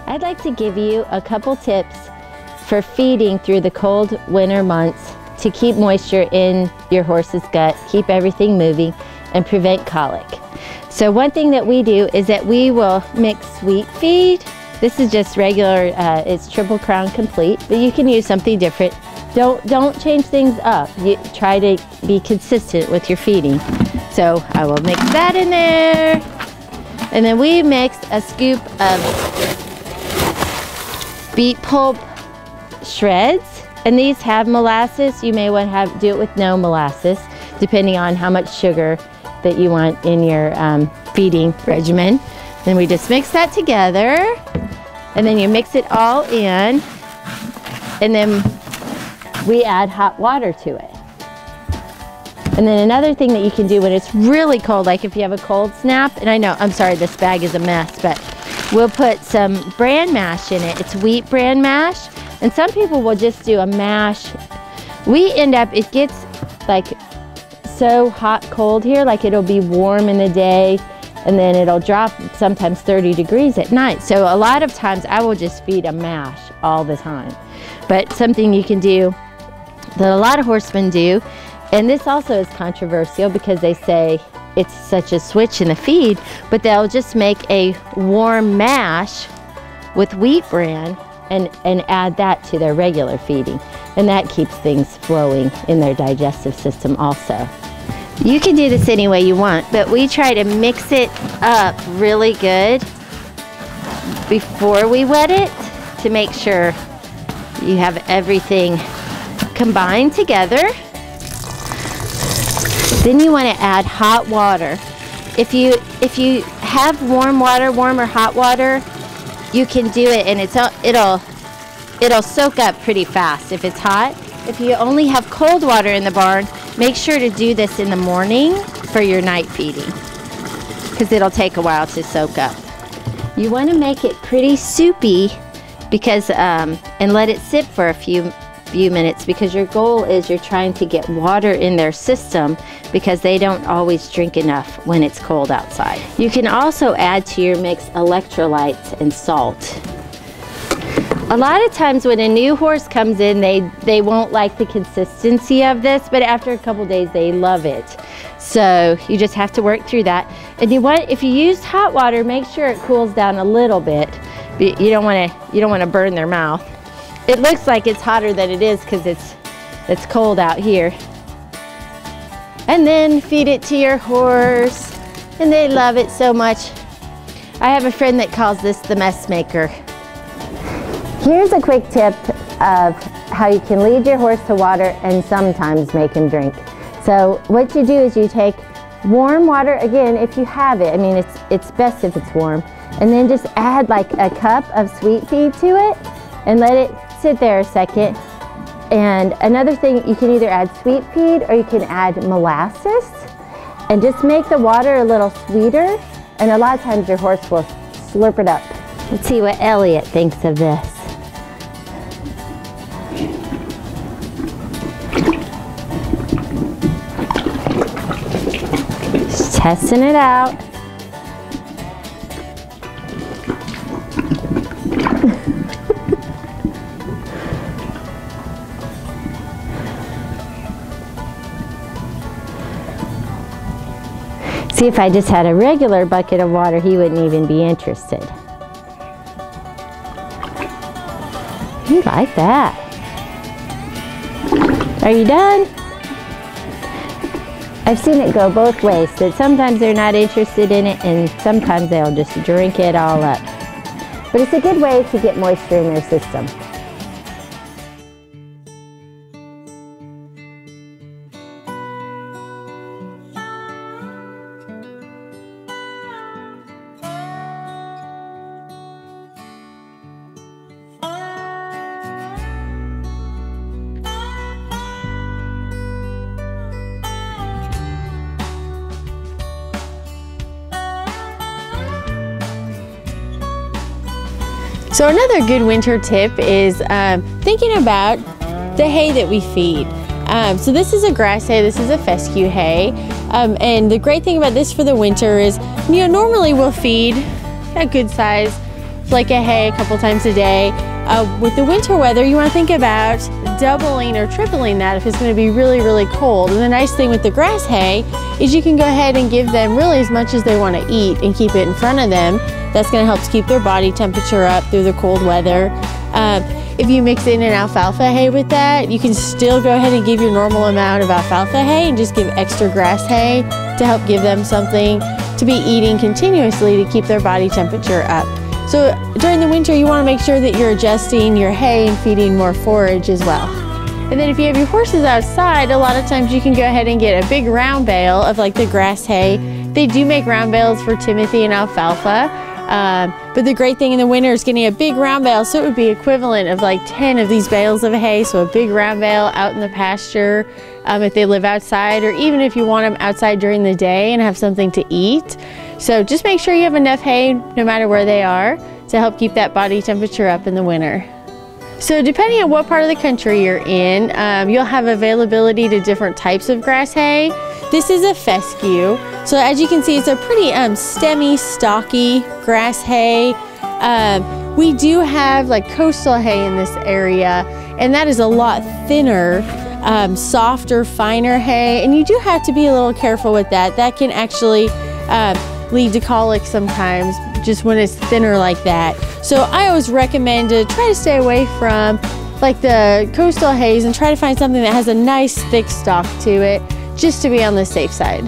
I'd like to give you a couple tips for feeding through the cold winter months to keep moisture in your horse's gut, keep everything moving, and prevent colic. So one thing that we do is that we will mix sweet feed. This is just regular, it's Triple Crown Complete, but you can use something different. Don't change things up. You try to be consistent with your feeding. So I will mix that in there. And then we mixed a scoop of beet pulp shreds, and these have molasses. You may want to do it with no molasses, depending on how much sugar that you want in your feeding regimen. Then we just mix that together, and then you mix it all in, and then we add hot water to it. And then another thing that you can do when it's really cold, like if you have a cold snap, and I know, I'm sorry, this bag is a mess, but we'll put some bran mash in it. It's wheat bran mash. And some people will just do a mash. We end up, it gets like so hot cold here, like it'll be warm in the day and then it'll drop sometimes 30 degrees at night. So a lot of times I will just feed a mash all the time. But something you can do that a lot of horsemen do, and this also is controversial because they say it's such a switch in the feed, but they'll just make a warm mash with wheat bran and add that to their regular feeding. And that keeps things flowing in their digestive system also. You can do this any way you want, but we try to mix it up really good before we wet it to make sure you have everything combined together. Then you want to add hot water. If you have warm water, warm or hot water, you can do it and it'll soak up pretty fast if it's hot. If you only have cold water in the barn, make sure to do this in the morning for your night feeding because it'll take a while to soak up. You want to make it pretty soupy because and let it sit for a few minutes because your goal is you're trying to get water in their system because they don't always drink enough when it's cold outside. You can also add to your mix electrolytes and salt. A lot of times when a new horse comes in, they won't like the consistency of this, but after a couple days they love it. So you just have to work through that. And if you use hot water, make sure it cools down a little bit. You don't want to burn their mouth. It looks like it's hotter than it is because it's cold out here. And then feed it to your horse, and they love it so much. I have a friend that calls this the mess maker. Here's a quick tip of how you can lead your horse to water and sometimes make him drink. So what you do is you take warm water, again, if you have it. I mean, it's best if it's warm. And then just add like a cup of sweet feed to it and let it sit there a second. And another thing, you can either add sweet feed or you can add molasses and just make the water a little sweeter. And a lot of times your horse will slurp it up. Let's see what Elliot thinks of this. Just testing it out. See, if I just had a regular bucket of water, he wouldn't even be interested. You like that? Are you done? I've seen it go both ways, that sometimes they're not interested in it and sometimes they'll just drink it all up. But it's a good way to get moisture in their system. So another good winter tip is thinking about the hay that we feed. So this is a grass hay, this is a fescue hay. And the great thing about this for the winter is, normally we'll feed a good size flake of hay a couple times a day. With the winter weather, you want to think about doubling or tripling that if it's going to be really, really cold. And the nice thing with the grass hay is you can go ahead and give them really as much as they want to eat and keep it in front of them. That's going to help to keep their body temperature up through the cold weather. If you mix in an alfalfa hay with that, you can still go ahead and give your normal amount of alfalfa hay and just give extra grass hay to help give them something to be eating continuously to keep their body temperature up. So during the winter, you want to make sure that you're adjusting your hay and feeding more forage as well. And then if you have your horses outside, a lot of times you can go ahead and get a big round bale of like the grass hay. They do make round bales for Timothy and alfalfa. But the great thing in the winter is getting a big round bale, so it would be equivalent of like 10 of these bales of hay, so a big round bale out in the pasture if they live outside, or even if you want them outside during the day and have something to eat. So just make sure you have enough hay no matter where they are to help keep that body temperature up in the winter. So depending on what part of the country you're in, you'll have availability to different types of grass hay. This is a fescue. So as you can see, it's a pretty stemmy, stocky grass hay. We do have like coastal hay in this area, and that is a lot thinner, softer, finer hay. And you do have to be a little careful with that. That can actually lead to colic sometimes, just when it's thinner like that. So I always recommend to try to stay away from like the coastal hays and try to find something that has a nice thick stalk to it, just to be on the safe side.